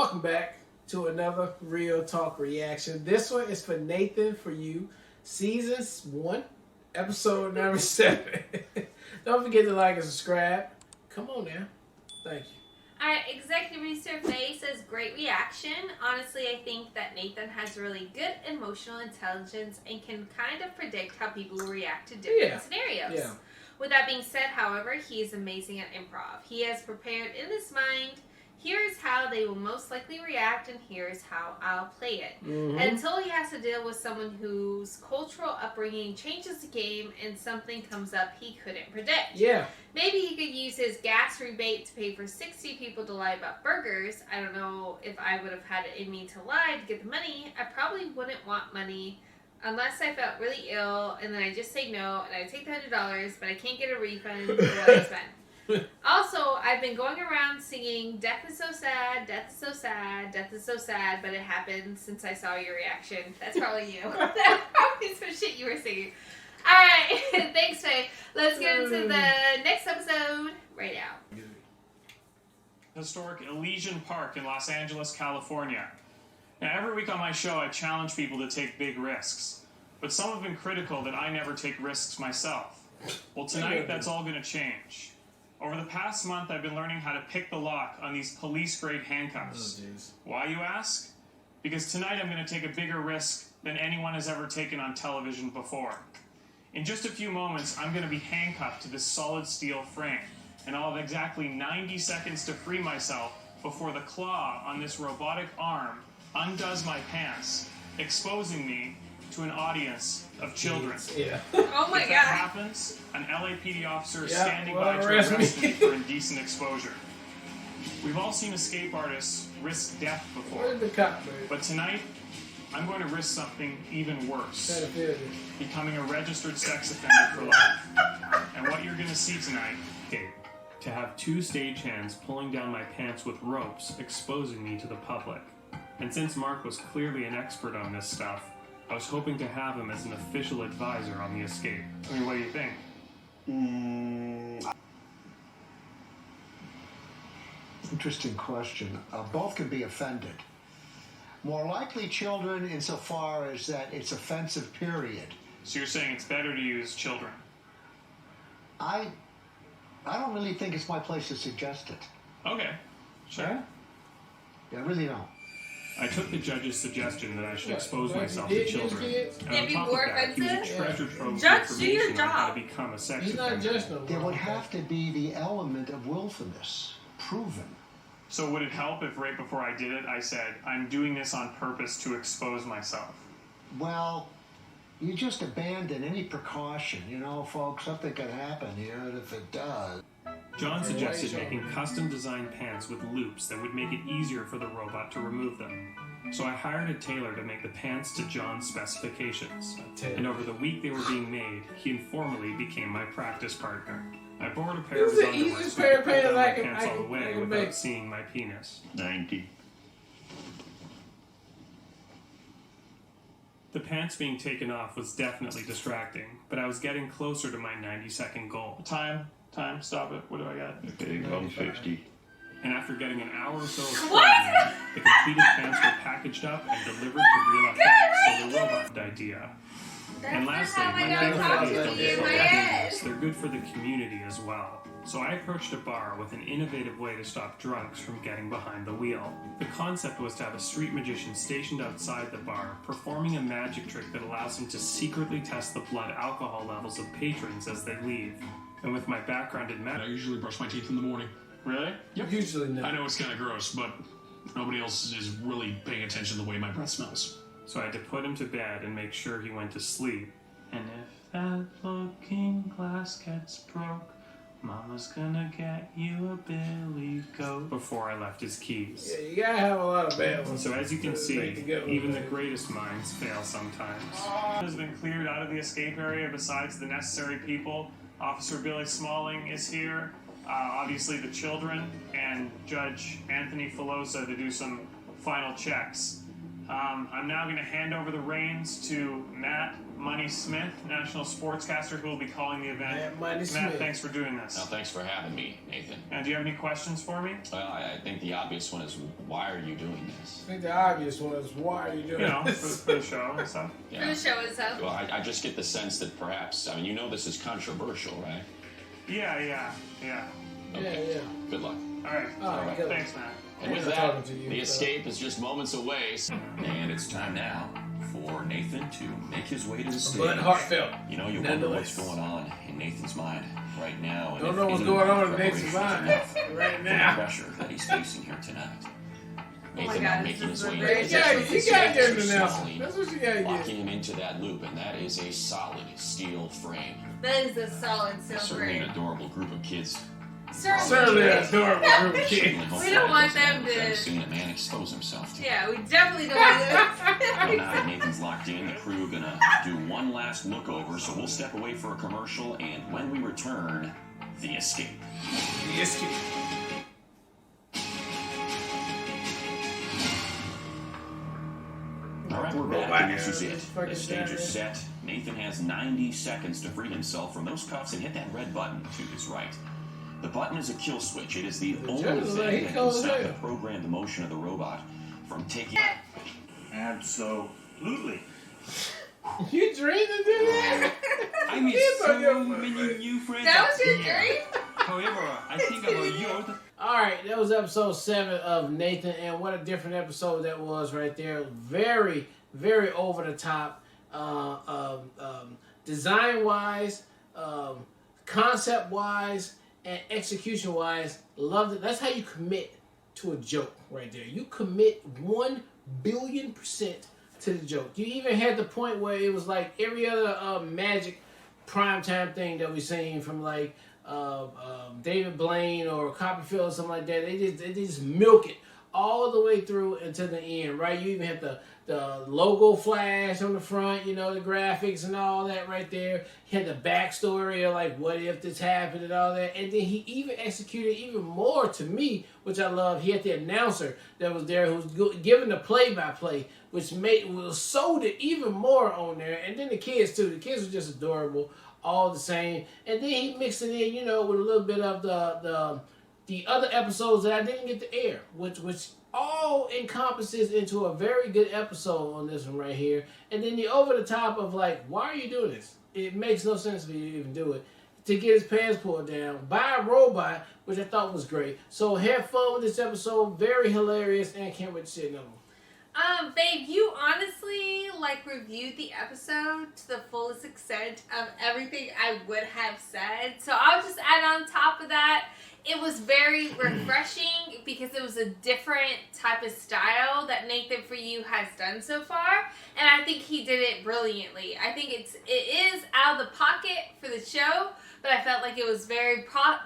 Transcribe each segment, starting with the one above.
welcome back to another Real Talk reaction. This one is for Nathan, for you. Season 1, episode number 7. Don't forget to like and subscribe. Come on now. Thank you. Alright, Executive Producer Faye says, great reaction. Honestly, I think that Nathan has really good emotional intelligence and can kind of predict how people will react to different scenarios. Yeah. With that being said, however, he is amazing at improv. He has prepared in his mind, here is how they will most likely react, and here is how I'll play it. Mm-hmm. Until he has to deal with someone whose cultural upbringing changes the game and something comes up he couldn't predict. Yeah. Maybe he could use his gas rebate to pay for 60 people to lie about burgers. I don't know if I would have had it in me to lie to get the money. I probably wouldn't want money unless I felt really ill, and then I just say no, and I take the $100, but I can't get a refund for what I spent. Also, I've been going around singing "Death is so sad, death is so sad, death is so sad," but it happened since I saw your reaction. That's probably you. That's probably some shit you were singing. Alright, thanks, Faye. Let's get into the next episode right now. Historic Elysian Park in Los Angeles, California. Now, every week on my show, I challenge people to take big risks. But some have been critical that I never take risks myself. Well, tonight, that's all going to change. Over the past month, I've been learning how to pick the lock on these police-grade handcuffs. Why, you ask? Because tonight I'm going to take a bigger risk than anyone has ever taken on television before. In just a few moments, I'm going to be handcuffed to this solid steel frame, and I'll have exactly 90 seconds to free myself before the claw on this robotic arm undoes my pants, exposing me to an audience of children. Yeah. Oh my if that happens, an LAPD officer is standing by to arrest me for indecent exposure. We've all seen escape artists risk death before. Where's the cop, baby? But tonight, I'm going to risk something even worse. Becoming a registered sex offender for life. And what you're going to see tonight, to have 2 stagehands pulling down my pants with ropes, exposing me to the public. And since Mark was clearly an expert on this stuff, I was hoping to have him as an official advisor on the escape. I mean, what do you think? Interesting question. Both can be offended. More likely children insofar as that it's offensive, period. So you're saying it's better to use children? I don't really think it's my place to suggest it. Okay, sure. Yeah, I really don't. I took the judge's suggestion that I should expose myself to children. And on top of that, he was a treasure trove of Judge, do your information on how to job. become a sex He's not offender. just no There would have to be the element of willfulness, proven. So would it help if right before I did it, I said, I'm doing this on purpose to expose myself? Well, you just abandon any precaution, you know, folks. Something could happen here, and if it does... John suggested making custom-designed pants with loops that would make it easier for the robot to remove them. So I hired a tailor to make the pants to John's specifications. And over the week they were being made, he informally became my practice partner. I borrowed a pair of his underwear so I could pull down my pants all the way without seeing my penis. 90. The pants being taken off was definitely distracting, but I was getting closer to my 90-second goal. Time, stop it. What do I got? Okay, 150. And after getting an hour or so of training, the completed pants were packaged up and delivered to Real Effects, so the robot idea. And lastly, my favorite ideas don't just help they're good for the community as well. So I approached a bar with an innovative way to stop drunks from getting behind the wheel. The concept was to have a street magician stationed outside the bar, performing a magic trick that allows him to secretly test the blood alcohol levels of patrons as they leave. And with my background in I usually brush my teeth in the morning. Really? Yep. Usually not. I know it's kind of gross, but nobody else is really paying attention to the way my breath smells. So I had to put him to bed and make sure he went to sleep. And if that looking glass gets broke, Mama's gonna get you a billy goat. Before I left his keys. Yeah, you gotta have a lot of bad ones. So as you can see, even the greatest minds fail sometimes. Has been cleared out of the escape area besides the necessary people. Officer Billy Smalling is here. Obviously the children and Judge Anthony Filosa to do some final checks. I'm now going to hand over the reins to Matt Money Smith, national sportscaster who will be calling the event. Yeah, Money Matt, Smith. thanks for doing this. No, thanks for having me, Nathan. And do you have any questions for me? Well, I think the obvious one is, why are you doing this? I think the obvious one is, why are you doing You know, this? for the show and stuff. For the show itself. Well, I just get the sense that perhaps, I mean, you know this is controversial, right? Yeah. Okay. Yeah. Good luck. All right. All right, good. Thanks, Matt. And with I'm that, talking to you, the so- escape is just moments away. And it's time now for Nathan to make his way to the stage. But heartfelt. You know, you wonder what's Nonetheless. going on in Nathan's mind right now. And Don't if know what's any going on in preparation Nathan's is mind enough right for now. the pressure that he's facing here tonight. Oh my Nathan God, now this making is his a way great into show. the You position gotta get of him now. slowly That's what you gotta locking get. him into that loop, and that is a solid steel frame. That is a solid silver. Certainly an adorable group of kids. Certainly an adorable group of Certainly kids. hope We that don't want doesn't them end to- with seeing a man expose himself to. Yeah, we definitely don't want Well, this. now that Nathan's locked in, the crew gonna do one last look over, so we'll step away for a commercial, and when we return, the escape. The escape. All right, we're Robot back, and this is arrows. it. Fucking The stage is giant. set. Nathan has 90 seconds to free himself from those cuffs and hit that red button to his right. The button is a kill switch. It is the only judge is like, thing he that can calls stop it. the programmed motion of the robot from taking... Absolutely. You dreamed to do that? I made Kids on your so phone, many man. new friends. That was your here. dream? However, I think about you. Alright, that was episode 7 of Nathan, and what a different episode that was right there. Very, very over the top. Design-wise, concept-wise, and execution-wise, loved it. That's how you commit to a joke right there. You commit 1 billion% to the joke. You even had the point where it was like every other Magic primetime thing that we seen from like David Blaine or Copperfield or something like that. They just milk it all the way through until the end, right? You even have the logo flash on the front, you know, the graphics and all that right there. He had the backstory of like, what if this happened and all that. And then he even executed even more to me, which I love. He had the announcer that was there who was giving the play-by-play, which sold it even more on there. And then the kids too. The kids were just adorable, all the same. And then he mixed it in, you know, with a little bit of the other episodes that I didn't get to air, which all encompasses into a very good episode on this one right here. And then the over the top of like, why are you doing this? It makes no sense for you to even do it. To get his pants pulled down by a robot, which I thought was great. So have fun with this episode. Very hilarious, and can't wait to see another one. Babe, you honestly reviewed the episode to the fullest extent of everything I would have said. So I'll just add on top of that, it was very refreshing because it was a different type of style that Nathan For You has done so far, and I think he did it brilliantly. I think it is out of the pocket for the show, but I felt like it was very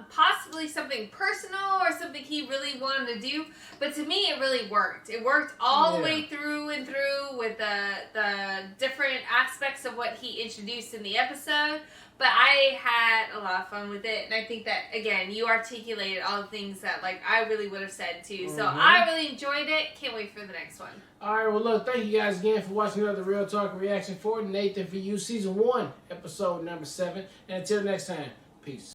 possibly something personal or something he really wanted to do. But to me, it really worked. It worked all the way through and through with the different aspects of what he introduced in the episode. But I had a lot of fun with it, and I think that, again, you articulated all the things that I really would have said too. So I really enjoyed it. Can't wait for the next one. All right, well, look, thank you guys again for watching another Real Talk reaction for Nathan For You, Season 1, Episode number 7. And until next time, peace.